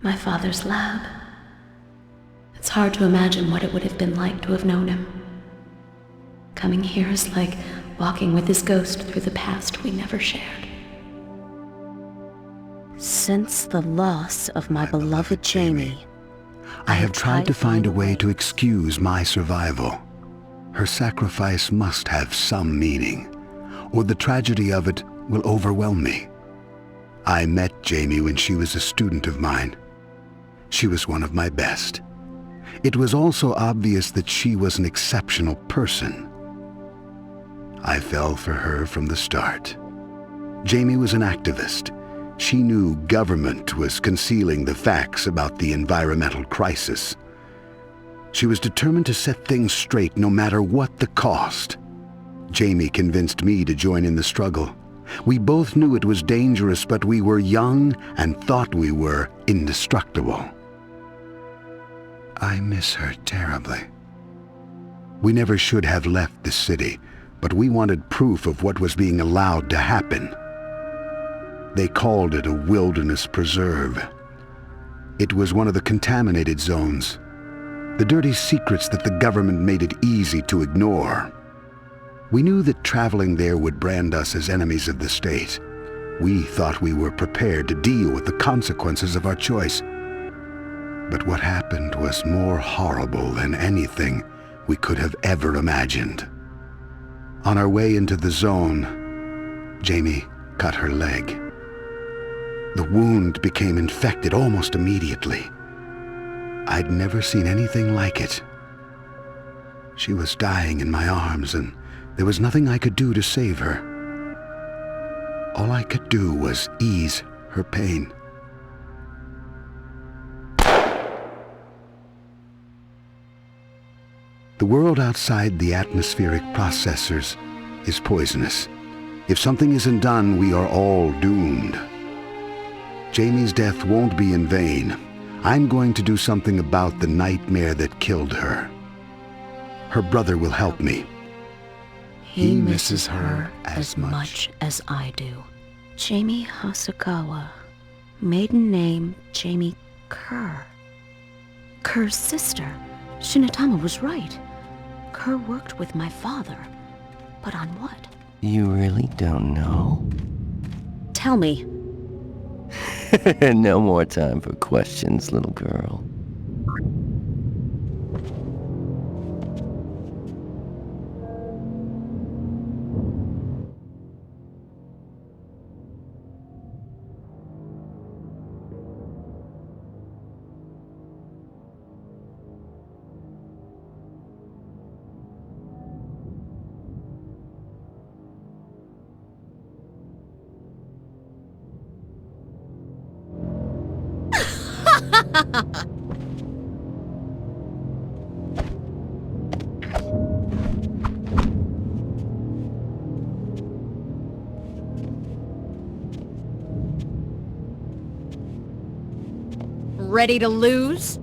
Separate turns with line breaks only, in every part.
My father's lab. It's hard to imagine what it would have been like to have known him. Coming here is like walking with his ghost through the past we never shared. Since the loss of my beloved Jamie,
I have tried to find a way to excuse my survival. Her sacrifice must have some meaning, or the tragedy of it will overwhelm me. I met Jamie when she was a student of mine. She was one of my best. It was also obvious that she was an exceptional person. I fell for her from the start. Jamie was an activist. She knew government was concealing the facts about the environmental crisis. She was determined to set things straight no matter what the cost. Jamie convinced me to join in the struggle. We both knew it was dangerous, but we were young and thought we were indestructible. I miss her terribly. We never should have left the city, but we wanted proof of what was being allowed to happen. They called it a wilderness preserve. It was one of the contaminated zones, the dirty secrets that the government made it easy to ignore. We knew that traveling there would brand us as enemies of the state. We thought we were prepared to deal with the consequences of our choice. But what happened was more horrible than anything we could have ever imagined. On our way into the zone, Jamie cut her leg. The wound became infected almost immediately. I'd never seen anything like it. She was dying in my arms, and there was nothing I could do to save her. All I could do was ease her pain. The world outside the atmospheric processors is poisonous. If something isn't done, we are all doomed. Jamie's death won't be in vain. I'm going to do something about the nightmare that killed her. Her brother will help me.
He misses her as much as I do. Jamie Hasakawa. Maiden name Jamie Kerr. Kerr's sister. Shinatama was right. Kerr worked with my father. But on what?
You really don't know?
Tell me.
No more time for questions, little girl.
Ready to lose?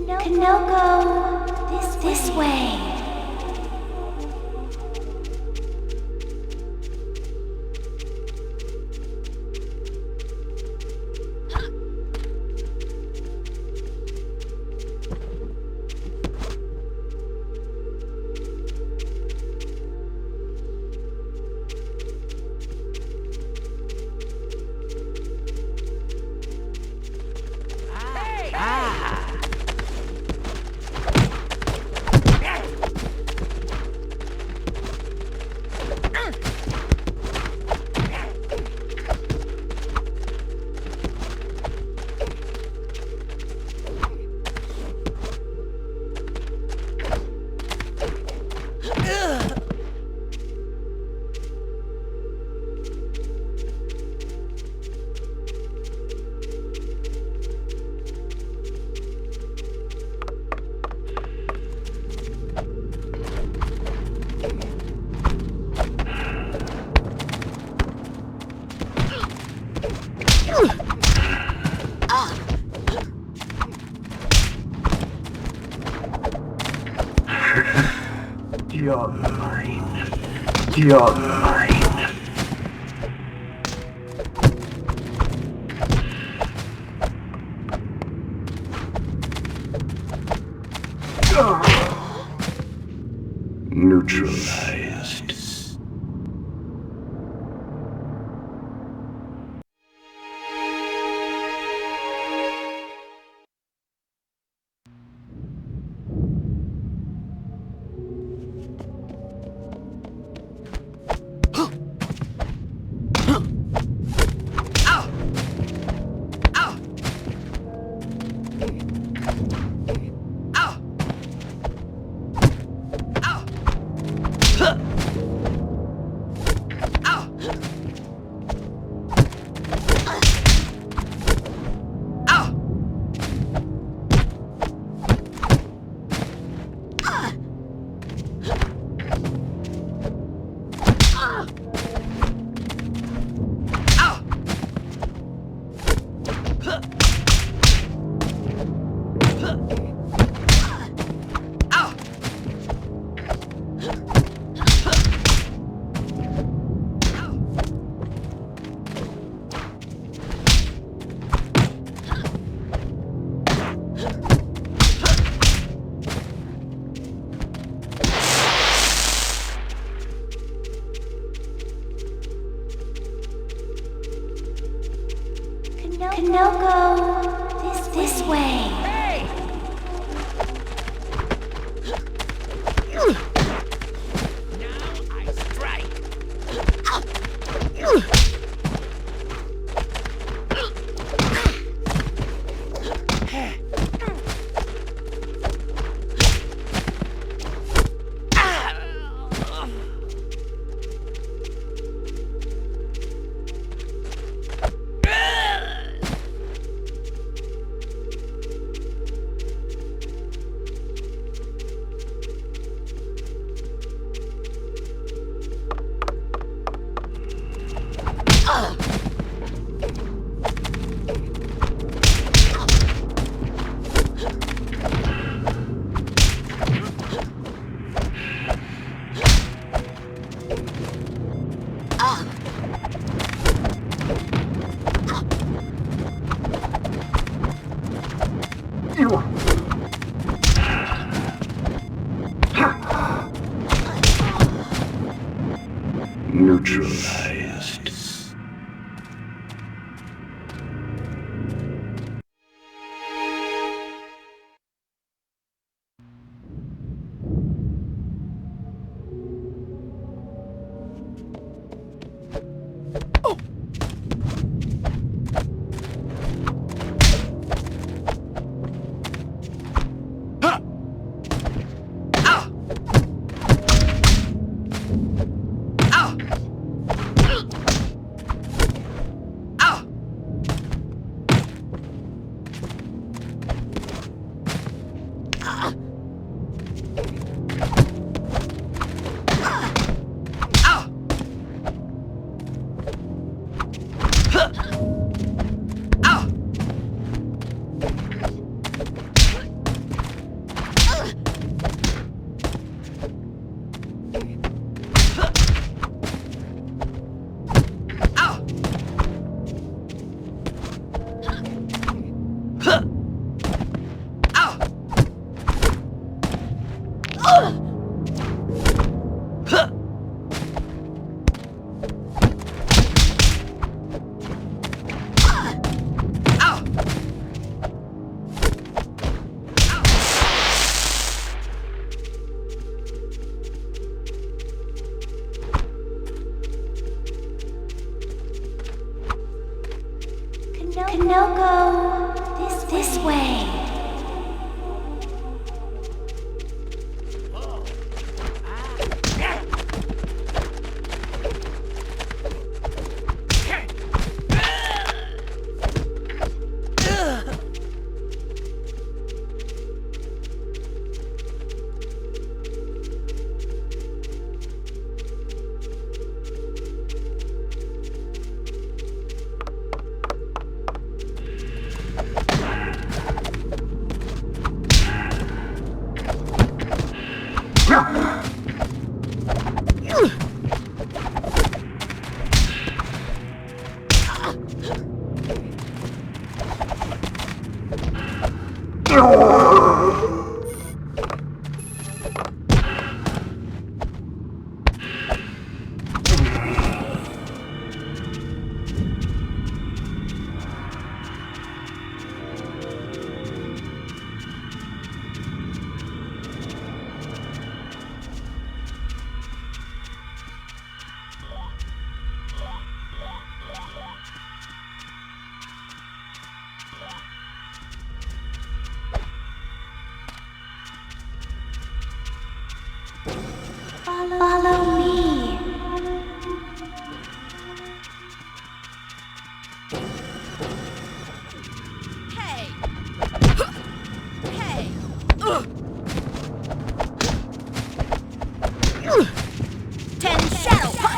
Kanoko, this way.
You're mine. You're mine. Neutralized.
Kanoko, this way. Neutralized. Follow me. Hey! Hey! 10 shadow punch!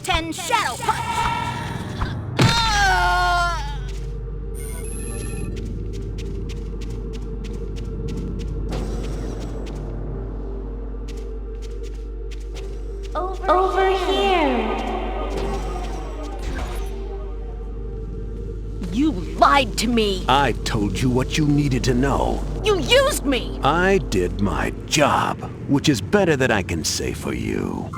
Ten shadow punch! Over here! You lied to me!
I told you what you needed to know.
You used me!
I did my job, which is better than I can say for you.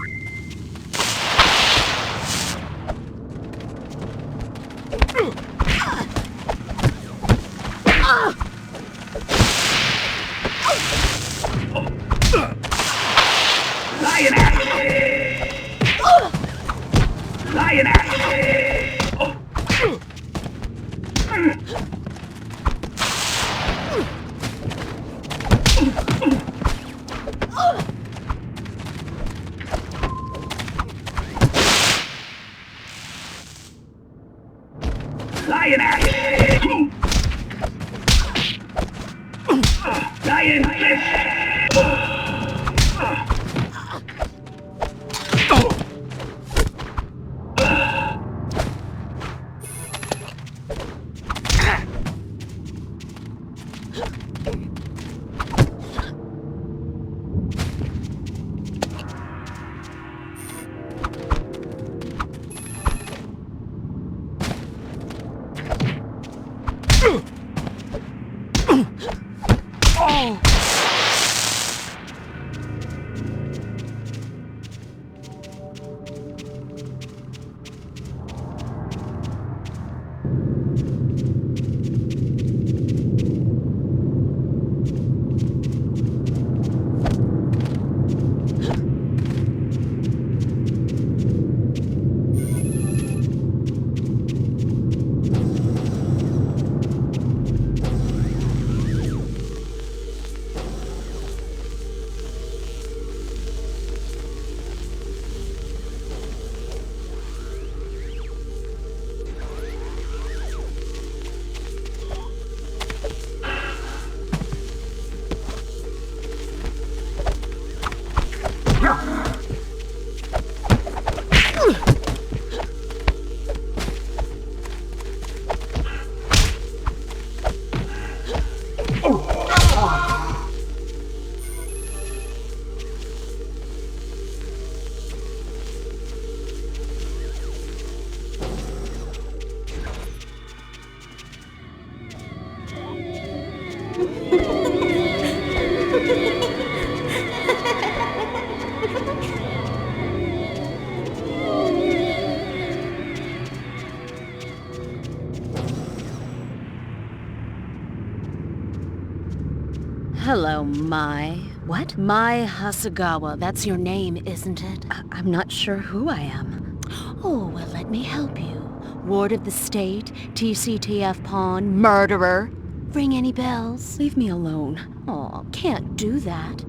Hello, Mai. What? Mai Hasagawa. That's your name, isn't it? I'm not sure who I am. Oh, well, let me help you. Ward of the State, TCTF pawn, murderer. Ring any bells? Leave me alone. Oh, can't do that.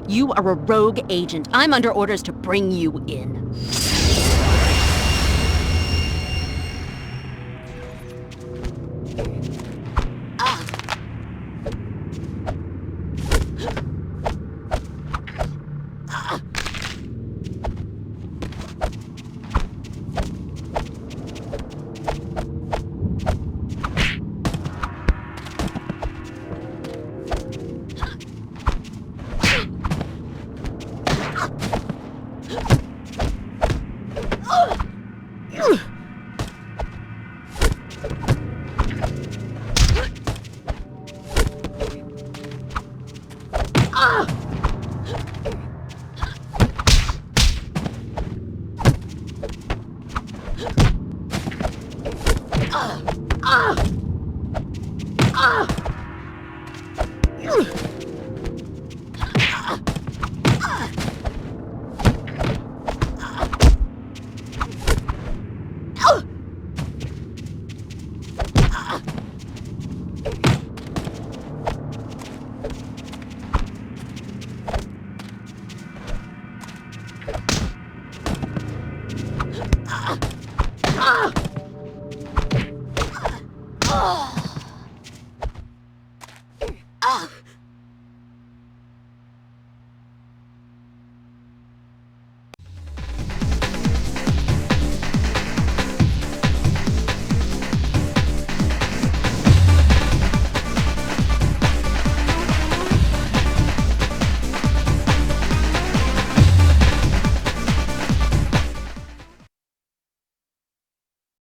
You are a rogue agent. I'm under orders to bring you in.